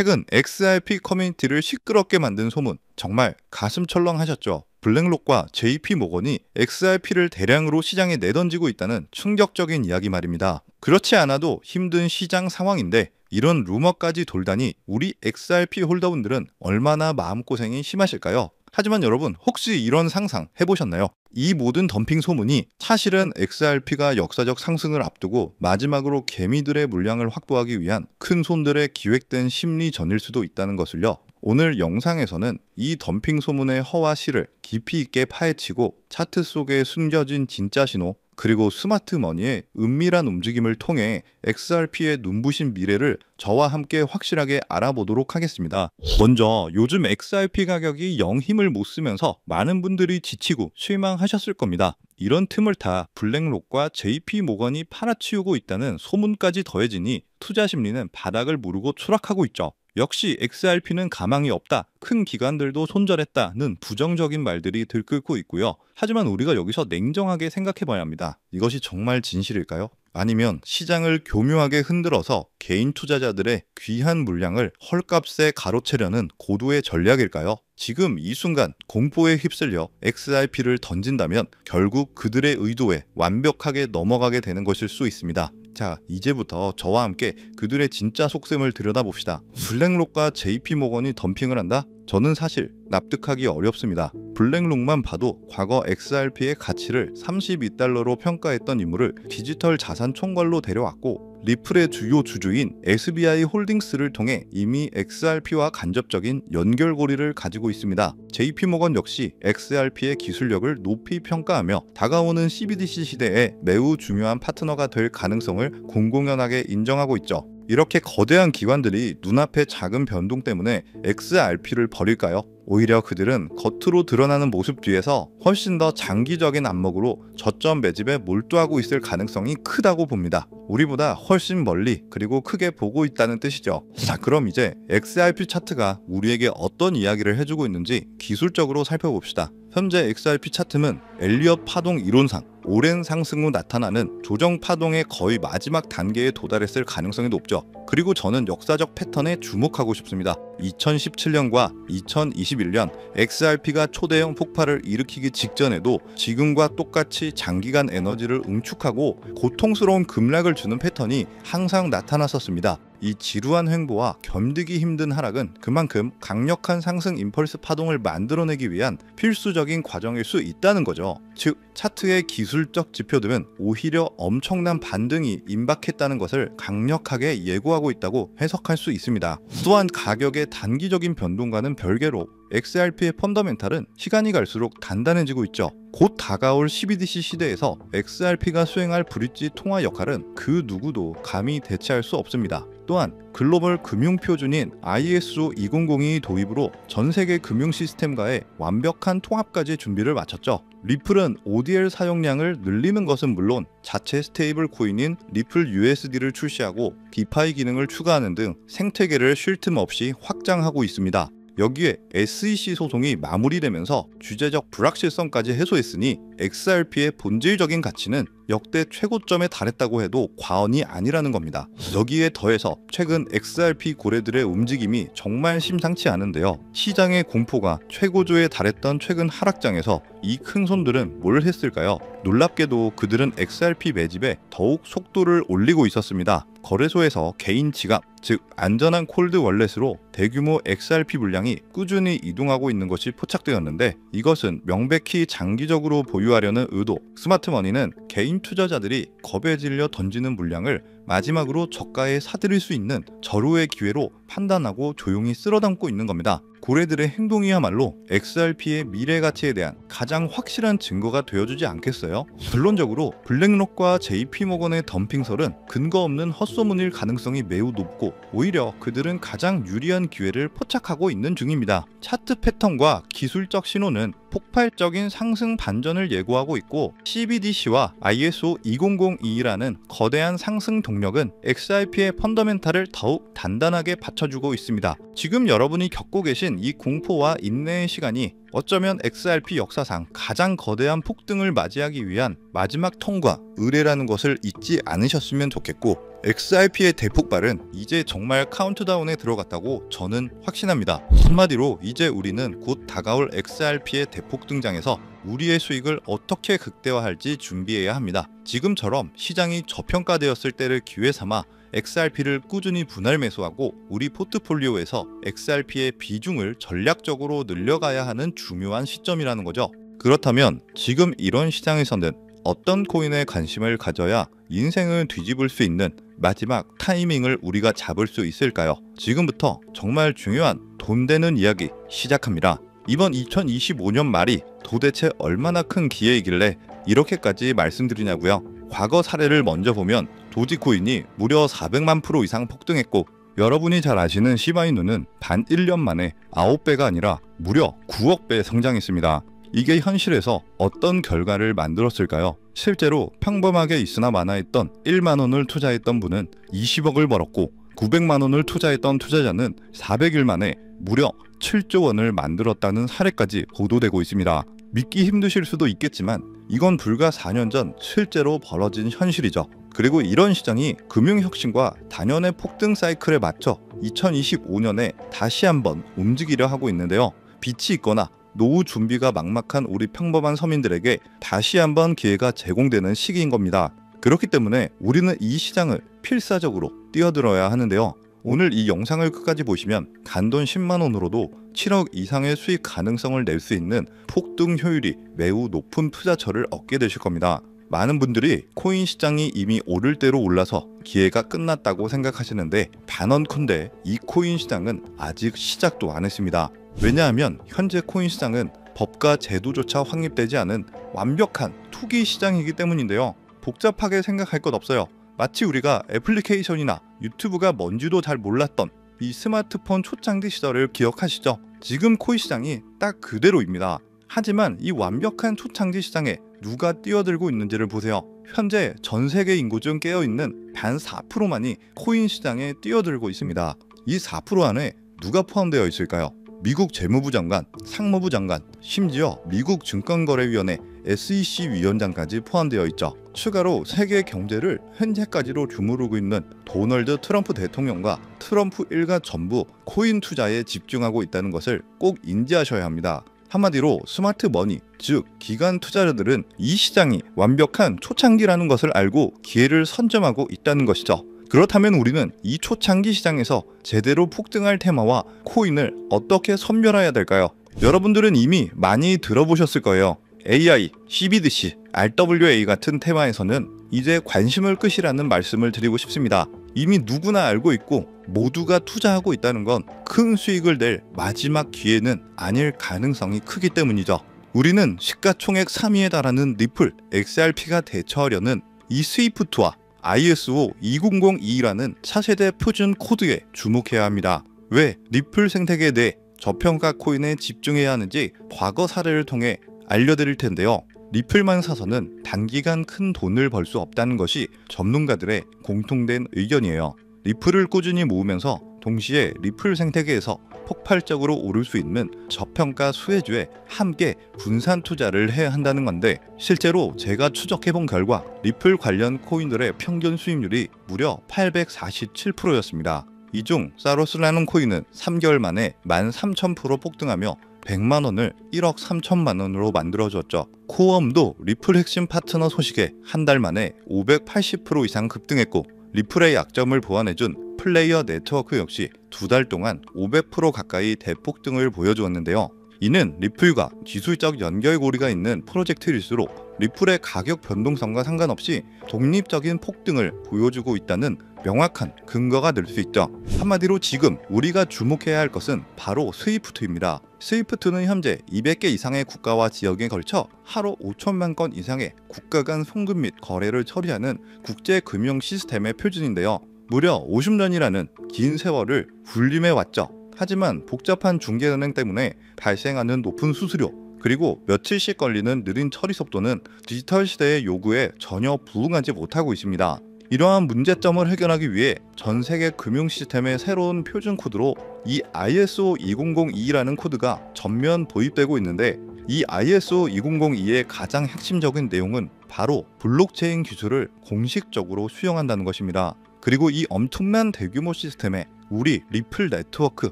최근 XRP 커뮤니티를 시끄럽게 만든 소문, 정말 가슴 철렁하셨죠? 블랙록과 JP모건이 XRP를 대량으로 시장에 내던지고 있다는 충격적인 이야기 말입니다. 그렇지 않아도 힘든 시장 상황인데 이런 루머까지 돌다니 우리 XRP 홀더분들은 얼마나 마음고생이 심하실까요? 하지만 여러분, 혹시 이런 상상 해보셨나요? 이 모든 덤핑 소문이 사실은 XRP가 역사적 상승을 앞두고 마지막으로 개미들의 물량을 확보하기 위한 큰 손들의 기획된 심리전일 수도 있다는 것을요. 오늘 영상에서는 이 덤핑 소문의 허와 실을 깊이 있게 파헤치고 차트 속에 숨겨진 진짜 신호, 그리고 스마트머니의 은밀한 움직임을 통해 XRP의 눈부신 미래를 저와 함께 확실하게 알아보도록 하겠습니다. 먼저 요즘 XRP 가격이 영 힘을 못 쓰면서 많은 분들이 지치고 실망하셨을 겁니다. 이런 틈을 타 블랙록과 JP모건이 팔아치우고 있다는 소문까지 더해지니 투자 심리는 바닥을 무르고 추락하고 있죠. 역시 XRP는 가망이 없다, 큰 기관들도 손절했다는 부정적인 말들이 들끓고 있고요. 하지만 우리가 여기서 냉정하게 생각해봐야 합니다. 이것이 정말 진실일까요? 아니면 시장을 교묘하게 흔들어서 개인 투자자들의 귀한 물량을 헐값에 가로채려는 고도의 전략일까요? 지금 이 순간 공포에 휩쓸려 XRP를 던진다면 결국 그들의 의도에 완벽하게 넘어가게 되는 것일 수 있습니다. 자, 이제부터 저와 함께 그들의 진짜 속셈을 들여다봅시다. 블랙록과 JP모건이 덤핑을 한다? 저는 사실 납득하기 어렵습니다. 블랙록만 봐도 과거 XRP의 가치를 32달러로 평가했던 인물을 디지털 자산 총괄로 데려왔고, 리플의 주요 주주인 SBI 홀딩스를 통해 이미 XRP와 간접적인 연결고리를 가지고 있습니다. JP모건 역시 XRP의 기술력을 높이 평가하며 다가오는 CBDC 시대에 매우 중요한 파트너가 될 가능성을 공공연하게 인정하고 있죠. 이렇게 거대한 기관들이 눈앞의 작은 변동 때문에 XRP를 버릴까요? 오히려 그들은 겉으로 드러나는 모습 뒤에서 훨씬 더 장기적인 안목으로 저점 매집에 몰두하고 있을 가능성이 크다고 봅니다. 우리보다 훨씬 멀리 그리고 크게 보고 있다는 뜻이죠. 자, 그럼 이제 XRP 차트가 우리에게 어떤 이야기를 해주고 있는지 기술적으로 살펴봅시다. 현재 XRP 차트는 엘리엇 파동 이론상 오랜 상승 후 나타나는 조정 파동의 거의 마지막 단계에 도달했을 가능성이 높죠. 그리고 저는 역사적 패턴에 주목하고 싶습니다. 2017년과 2021년 XRP가 초대형 폭발을 일으키기 직전에도 지금과 똑같이 장기간 에너지를 응축하고 고통스러운 급락을 주는 패턴이 항상 나타났었습니다. 이 지루한 횡보와 견디기 힘든 하락은 그만큼 강력한 상승 임펄스 파동을 만들어내기 위한 필수적인 과정일 수 있다는 거죠. 즉, 차트의 기술적 지표들은 오히려 엄청난 반등이 임박했다는 것을 강력하게 예고하고 있다고 해석할 수 있습니다. 또한 가격의 단기적인 변동과는 별개로 XRP의 펀더멘탈은 시간이 갈수록 단단해지고 있죠. 곧 다가올 CBDC 시대에서 XRP가 수행할 브릿지 통화 역할은 그 누구도 감히 대체할 수 없습니다. 또한 글로벌 금융 표준인 ISO 2002 도입으로 전 세계 금융 시스템과의 완벽한 통합까지 준비를 마쳤죠. 리플은 ODL 사용량을 늘리는 것은 물론 자체 스테이블 코인인 리플 USD를 출시하고 디파이 기능을 추가하는 등 생태계를 쉴 틈 없이 확장하고 있습니다. 여기에 SEC 소송이 마무리되면서 주제적 불확실성까지 해소했으니 XRP의 본질적인 가치는 역대 최고점에 달했다고 해도 과언이 아니라는 겁니다. 여기에 더해서 최근 XRP 고래들의 움직임이 정말 심상치 않은데요. 시장의 공포가 최고조에 달했던 최근 하락장에서 이 큰 손들은 뭘 했을까요? 놀랍게도 그들은 XRP 매집에 더욱 속도를 올리고 있었습니다. 거래소에서 개인 지갑, 즉 안전한 콜드 월렛으로 대규모 XRP 물량이 꾸준히 이동하고 있는 것이 포착되었는데, 이것은 명백히 장기적으로 보유하려는 의도. 스마트머니는 개인 투자자들이 겁에 질려 던지는 물량을 마지막으로 저가에 사들일 수 있는 절호의 기회로 판단하고 조용히 쓸어담고 있는 겁니다. 고래들의 행동이야말로 XRP의 미래 가치에 대한 가장 확실한 증거가 되어주지 않겠어요? 결론적으로 블랙록과 JP모건의 덤핑설은 근거 없는 헛소문일 가능성이 매우 높고, 오히려 그들은 가장 유리한 기회를 포착하고 있는 중입니다. 차트 패턴과 기술적 신호는 폭발적인 상승 반전을 예고하고 있고, CBDC와 ISO 2002라는 거대한 상승 동력은 XRP의 펀더멘탈을 더욱 단단하게 받쳐주고 있습니다. 지금 여러분이 겪고 계신 이 공포와 인내의 시간이 어쩌면 XRP 역사상 가장 거대한 폭등을 맞이하기 위한 마지막 통과, 의례라는 것을 잊지 않으셨으면 좋겠고, XRP의 대폭발은 이제 정말 카운트다운에 들어갔다고 저는 확신합니다. 한마디로 이제 우리는 곧 다가올 XRP의 대폭 등장에서 우리의 수익을 어떻게 극대화할지 준비해야 합니다. 지금처럼 시장이 저평가되었을 때를 기회 삼아 XRP를 꾸준히 분할 매수하고 우리 포트폴리오에서 XRP의 비중을 전략적으로 늘려가야 하는 중요한 시점이라는 거죠. 그렇다면 지금 이런 시장에서는 어떤 코인에 관심을 가져야 인생을 뒤집을 수 있는 마지막 타이밍을 우리가 잡을 수 있을까요? 지금부터 정말 중요한 돈 되는 이야기 시작합니다. 이번 2025년 말이 도대체 얼마나 큰 기회이길래 이렇게까지 말씀드리냐고요? 과거 사례를 먼저 보면 도지코인이 무려 400만 프로 이상 폭등했고, 여러분이 잘 아시는 시바이누는 단 1년 만에 9배가 아니라 무려 9억 배 성장했습니다. 이게 현실에서 어떤 결과를 만들었을까요? 실제로 평범하게 있으나 마나했던 1만원을 투자했던 분은 20억을 벌었고, 900만원을 투자했던 투자자는 400일 만에 무려 7조 원을 만들었다는 사례까지 보도되고 있습니다. 믿기 힘드실 수도 있겠지만 이건 불과 4년 전 실제로 벌어진 현실이죠. 그리고 이런 시장이 금융혁신과 단연의 폭등 사이클에 맞춰 2025년에 다시 한번 움직이려 하고 있는데요. 빛이 있거나 노후 준비가 막막한 우리 평범한 서민들에게 다시 한번 기회가 제공되는 시기인 겁니다. 그렇기 때문에 우리는 이 시장을 필사적으로 뛰어들어야 하는데요. 오늘 이 영상을 끝까지 보시면 간돈 10만원으로도 7억 이상의 수익 가능성을 낼 수 있는 폭등 효율이 매우 높은 투자처를 얻게 되실 겁니다. 많은 분들이 코인 시장이 이미 오를 대로 올라서 기회가 끝났다고 생각하시는데, 단언컨대 이 코인 시장은 아직 시작도 안 했습니다. 왜냐하면 현재 코인 시장은 법과 제도조차 확립되지 않은 완벽한 투기 시장이기 때문인데요. 복잡하게 생각할 것 없어요. 마치 우리가 애플리케이션이나 유튜브가 뭔지도 잘 몰랐던 이 스마트폰 초창기 시절을 기억하시죠? 지금 코인 시장이 딱 그대로입니다. 하지만 이 완벽한 초창기 시장에 누가 뛰어들고 있는지를 보세요. 현재 전 세계 인구 중 깨어있는 단 4%만이 코인 시장에 뛰어들고 있습니다. 이 4% 안에 누가 포함되어 있을까요? 미국 재무부 장관, 상무부 장관, 심지어 미국 증권거래위원회 SEC 위원장까지 포함되어 있죠. 추가로 세계 경제를 현재까지로 주무르고 있는 도널드 트럼프 대통령과 트럼프 일가 전부 코인 투자에 집중하고 있다는 것을 꼭 인지하셔야 합니다. 한마디로 스마트 머니, 즉 기관 투자자들은 이 시장이 완벽한 초창기라는 것을 알고 기회를 선점하고 있다는 것이죠. 그렇다면 우리는 이 초창기 시장에서 제대로 폭등할 테마와 코인을 어떻게 선별해야 될까요? 여러분들은 이미 많이 들어보셨을 거예요. AI, CBDC, RWA 같은 테마에서는 이제 관심을 끄시라는 말씀을 드리고 싶습니다. 이미 누구나 알고 있고 모두가 투자하고 있다는 건 큰 수익을 낼 마지막 기회는 아닐 가능성이 크기 때문이죠. 우리는 시가총액 3위에 달하는 리플, XRP가 대처하려는 이 스위프트와 ISO 2002라는 차세대 표준 코드에 주목해야 합니다. 왜 리플 생태계 내 저평가 코인에 집중해야 하는지 과거 사례를 통해 알려드릴 텐데요. 리플만 사서는 단기간 큰 돈을 벌 수 없다는 것이 전문가들의 공통된 의견이에요. 리플을 꾸준히 모으면서 동시에 리플 생태계에서 폭발적으로 오를 수 있는 저평가 수혜주에 함께 분산 투자를 해야 한다는 건데, 실제로 제가 추적해본 결과 리플 관련 코인들의 평균 수익률이 무려 847%였습니다. 이 중 사로스라는 코인은 3개월 만에 13,000% 폭등하며 100만원을 1억 3천만원으로 만들어줬죠. 코어음도 리플 핵심 파트너 소식에 한 달 만에 580% 이상 급등했고, 리플의 약점을 보완해준 플레이어 네트워크 역시 두 달 동안 500% 가까이 대폭등을 보여주었는데요. 이는 리플과 기술적 연결고리가 있는 프로젝트일수록 리플의 가격 변동성과 상관없이 독립적인 폭등을 보여주고 있다는 명확한 근거가 될 수 있죠. 한마디로 지금 우리가 주목해야 할 것은 바로 스위프트입니다. 스위프트는 현재 200개 이상의 국가와 지역에 걸쳐 하루 5천만 건 이상의 국가 간 송금 및 거래를 처리하는 국제 금융 시스템의 표준인데요. 무려 50년이라는 긴 세월을 군림해 왔죠. 하지만 복잡한 중개은행 때문에 발생하는 높은 수수료, 그리고 며칠씩 걸리는 느린 처리 속도는 디지털 시대의 요구에 전혀 부응하지 못하고 있습니다. 이러한 문제점을 해결하기 위해 전 세계 금융 시스템의 새로운 표준 코드로 이 ISO 2002라는 코드가 전면 도입되고 있는데, 이 ISO 2002의 가장 핵심적인 내용은 바로 블록체인 기술을 공식적으로 수용한다는 것입니다. 그리고 이 엄청난 대규모 시스템에 우리 리플 네트워크,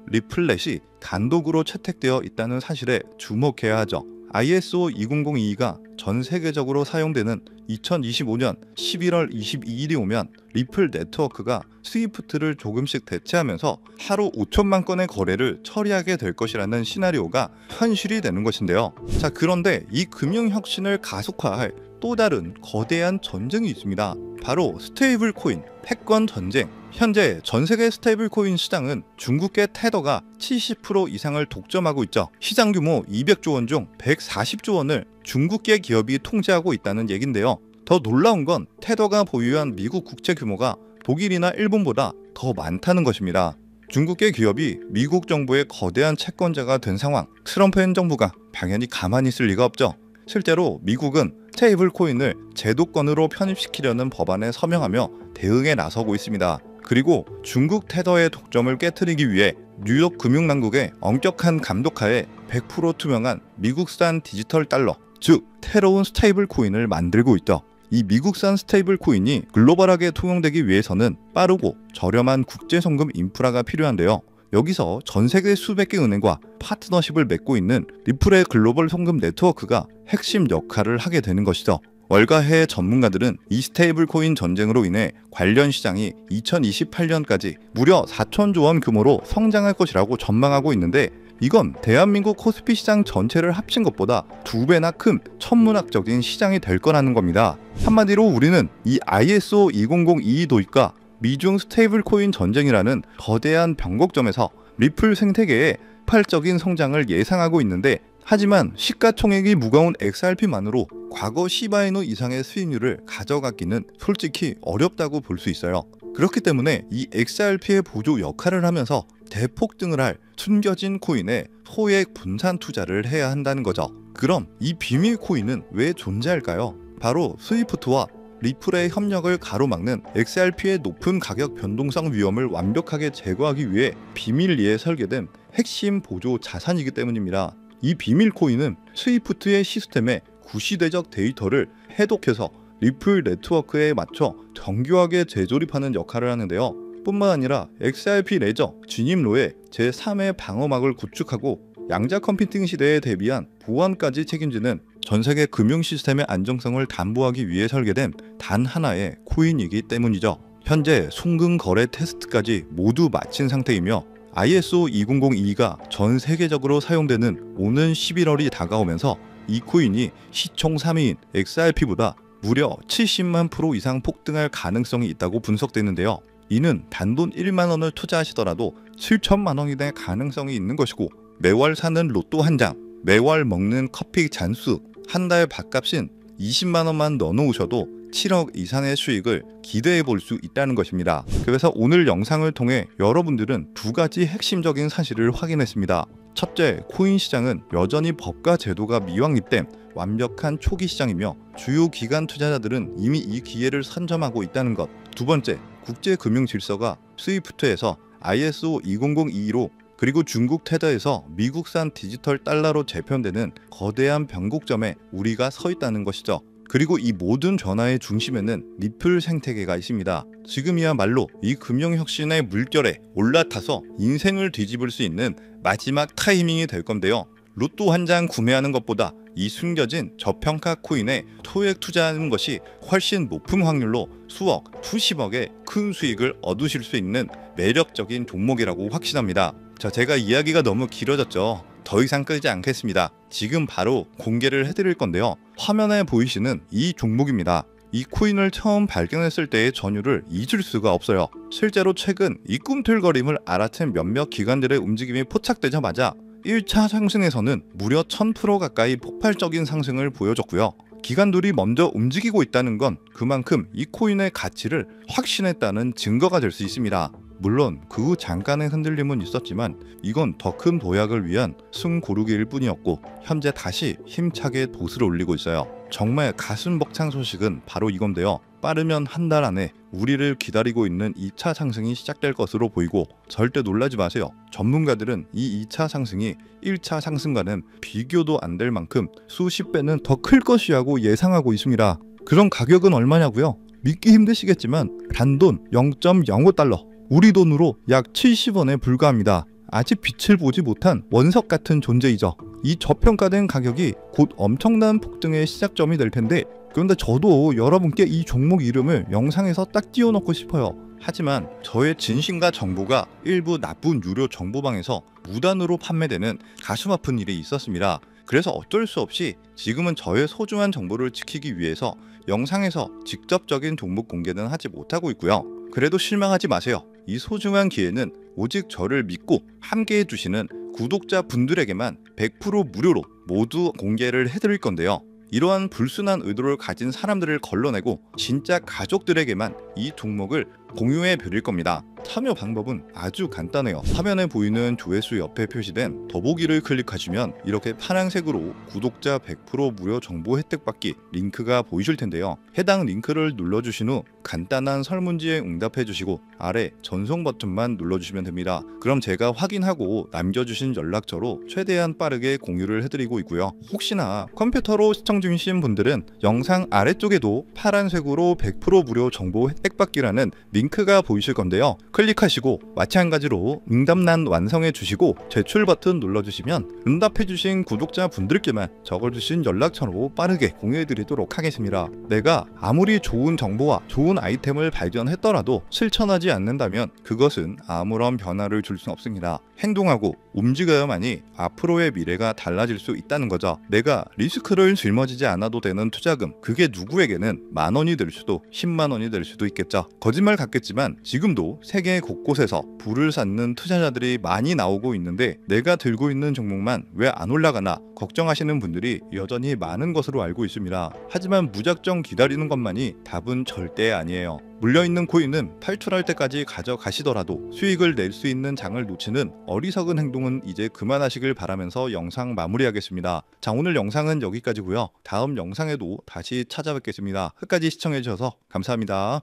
리플넷이 단독으로 채택되어 있다는 사실에 주목해야 하죠. ISO 20022가 전 세계적으로 사용되는 2025년 11월 22일이 오면 리플 네트워크가 스위프트를 조금씩 대체하면서 하루 5천만 건의 거래를 처리하게 될 것이라는 시나리오가 현실이 되는 것인데요. 자, 그런데 이 금융혁신을 가속화할 또 다른 거대한 전쟁이 있습니다. 바로 스테이블 코인, 패권 전쟁. 현재 전 세계 스테이블 코인 시장은 중국계 테더가 70% 이상을 독점하고 있죠. 시장 규모 200조 원 중 140조 원을 중국계 기업이 통제하고 있다는 얘긴데요. 더 놀라운 건 테더가 보유한 미국 국채 규모가 독일이나 일본보다 더 많다는 것입니다. 중국계 기업이 미국 정부의 거대한 채권자가 된 상황, 트럼프 행정부가 당연히 가만히 있을 리가 없죠. 실제로 미국은 스테이블 코인을 제도권으로 편입시키려는 법안에 서명하며 대응에 나서고 있습니다. 그리고 중국 테더의 독점을 깨트리기 위해 뉴욕 금융당국의 엄격한 감독하에 100% 투명한 미국산 디지털 달러, 즉 새로운 스테이블 코인을 만들고 있죠. 이 미국산 스테이블 코인이 글로벌하게 통용되기 위해서는 빠르고 저렴한 국제송금 인프라가 필요한데요. 여기서 전 세계 수백 개 은행과 파트너십을 맺고 있는 리플의 글로벌 송금 네트워크가 핵심 역할을 하게 되는 것이죠. 월가 해외 전문가들은 이 스테이블 코인 전쟁으로 인해 관련 시장이 2028년까지 무려 4천조 원 규모로 성장할 것이라고 전망하고 있는데, 이건 대한민국 코스피 시장 전체를 합친 것보다 2배나 큰 천문학적인 시장이 될 거라는 겁니다. 한마디로 우리는 이 ISO 20022 도입과 미중 스테이블 코인 전쟁이라는 거대한 변곡점에서 리플 생태계의 폭발적인 성장을 예상하고 있는데, 하지만 시가총액이 무거운 XRP만으로 과거 시바이누 이상의 수익률을 가져가기는 솔직히 어렵다고 볼 수 있어요. 그렇기 때문에 이 XRP의 보조 역할을 하면서 대폭등을 할 숨겨진 코인에 소액 분산 투자를 해야 한다는 거죠. 그럼 이 비밀 코인은 왜 존재할까요? 바로 스위프트와 리플의 협력을 가로막는 XRP의 높은 가격 변동성 위험을 완벽하게 제거하기 위해 비밀리에 설계된 핵심 보조 자산이기 때문입니다. 이 비밀 코인은 스위프트의 시스템에 구시대적 데이터를 해독해서 리플 네트워크에 맞춰 정교하게 재조립하는 역할을 하는데요. 뿐만 아니라 XRP 레저 진입로에 제3의 방어막을 구축하고 양자 컴퓨팅 시대에 대비한 보안까지 책임지는 전세계 금융 시스템의 안정성을 담보하기 위해 설계된 단 하나의 코인이기 때문이죠. 현재 송금 거래 테스트까지 모두 마친 상태이며 ISO 20022가 전 세계적으로 사용되는 오는 11월이 다가오면서 이 코인이 시총 3위인 XRP보다 무려 70만 프로 이상 폭등할 가능성이 있다고 분석되는데요. 이는 단돈 1만 원을 투자하시더라도 7천만 원이 될 가능성이 있는 것이고, 매월 사는 로또 한 장, 매월 먹는 커피 잔수, 한 달 밥값인 20만 원만 넣어놓으셔도 7억 이상의 수익을 기대해 볼 수 있다는 것입니다. 그래서 오늘 영상을 통해 여러분들은 두 가지 핵심적인 사실을 확인했습니다. 첫째, 코인 시장은 여전히 법과 제도가 미확립된 완벽한 초기 시장이며 주요 기관 투자자들은 이미 이 기회를 선점하고 있다는 것. 두 번째, 국제 금융 질서가 스위프트에서 ISO 20022로 그리고 중국 테더에서 미국산 디지털 달러로 재편되는 거대한 변곡점에 우리가 서 있다는 것이죠. 그리고 이 모든 변화의 중심에는 리플 생태계가 있습니다. 지금이야말로 이 금융혁신의 물결에 올라타서 인생을 뒤집을 수 있는 마지막 타이밍이 될 건데요. 로또 한 장 구매하는 것보다 이 숨겨진 저평가 코인에 소액 투자하는 것이 훨씬 높은 확률로 수억, 수십억의 큰 수익을 얻으실 수 있는 매력적인 종목이라고 확신합니다. 자, 제가 이야기가 너무 길어졌죠. 더 이상 끌지 않겠습니다. 지금 바로 공개를 해드릴 건데요. 화면에 보이시는 이 종목입니다. 이 코인을 처음 발견했을 때의 전율을 잊을 수가 없어요. 실제로 최근 이 꿈틀거림을 알아챈 몇몇 기관들의 움직임이 포착되자마자 1차 상승에서는 무려 1000% 가까이 폭발적인 상승을 보여줬고요. 기관들이 먼저 움직이고 있다는 건 그만큼 이 코인의 가치를 확신했다는 증거가 될 수 있습니다. 물론 그 후 잠깐의 흔들림은 있었지만 이건 더 큰 도약을 위한 숨고르기일 뿐이었고, 현재 다시 힘차게 보수를 올리고 있어요. 정말 가슴 벅찬 소식은 바로 이건데요. 빠르면 한 달 안에 우리를 기다리고 있는 2차 상승이 시작될 것으로 보이고, 절대 놀라지 마세요. 전문가들은 이 2차 상승이 1차 상승과는 비교도 안 될 만큼 수십 배는 더 클 것이라고 예상하고 있습니다. 그럼 가격은 얼마냐고요? 믿기 힘드시겠지만 단돈 0.05달러, 우리 돈으로 약 70원에 불과합니다. 아직 빛을 보지 못한 원석 같은 존재이죠. 이 저평가된 가격이 곧 엄청난 폭등의 시작점이 될 텐데, 그런데 저도 여러분께 이 종목 이름을 영상에서 딱 띄워놓고 싶어요. 하지만 저의 진심과 정보가 일부 나쁜 유료 정보방에서 무단으로 판매되는 가슴 아픈 일이 있었습니다. 그래서 어쩔 수 없이 지금은 저의 소중한 정보를 지키기 위해서 영상에서 직접적인 종목 공개는 하지 못하고 있고요. 그래도 실망하지 마세요. 이 소중한 기회는 오직 저를 믿고 함께 해주시는 구독자 분들에게만 100% 무료로 모두 공개를 해드릴 건데요. 이러한 불순한 의도를 가진 사람들을 걸러내고 진짜 가족들에게만 이 종목을 공유해 드릴 겁니다. 참여 방법은 아주 간단해요. 화면에 보이는 조회수 옆에 표시된 더보기를 클릭하시면 이렇게 파란색으로 구독자 100% 무료 정보 혜택 받기 링크가 보이실 텐데요. 해당 링크를 눌러주신 후 간단한 설문지에 응답해 주시고 아래 전송 버튼만 눌러주시면 됩니다. 그럼 제가 확인하고 남겨주신 연락처로 최대한 빠르게 공유를 해드리고 있고요. 혹시나 컴퓨터로 시청 중이신 분들은 영상 아래쪽에도 파란색으로 100% 무료 정보 혜택 받기라는 링크가 보이실 건데요. 클릭하시고 마찬가지로 응답란 완성해 주시고 제출 버튼 눌러주시면 응답해 주신 구독자 분들께만 적어주신 연락처로 빠르게 공유해 드리도록 하겠습니다. 내가 아무리 좋은 정보와 좋은 아이템을 발견했더라도 실천하지 않는다면 그것은 아무런 변화를 줄 수는 없습니다. 행동하고 움직여야만이 앞으로의 미래가 달라질 수 있다는 거죠. 내가 리스크를 짊어지지 않아도 되는 투자금, 그게 누구에게는 10,000원이 될 수도 100,000원이 될 수도 있겠죠. 거짓말 같겠지만 지금도 세계 곳곳에서 부를 쌓는 투자자들이 많이 나오고 있는데 내가 들고 있는 종목만 왜 안 올라가나 걱정하시는 분들이 여전히 많은 것으로 알고 있습니다. 하지만 무작정 기다리는 것만이 답은 절대 아니에요. 물려있는 코인은 팔출할 때까지 가져가시더라도 수익을 낼 수 있는 장을 놓치는 어리석은 행동은 이제 그만하시길 바라면서 영상 마무리하겠습니다. 자, 오늘 영상은 여기까지고요. 다음 영상에도 다시 찾아뵙겠습니다. 끝까지 시청해주셔서 감사합니다.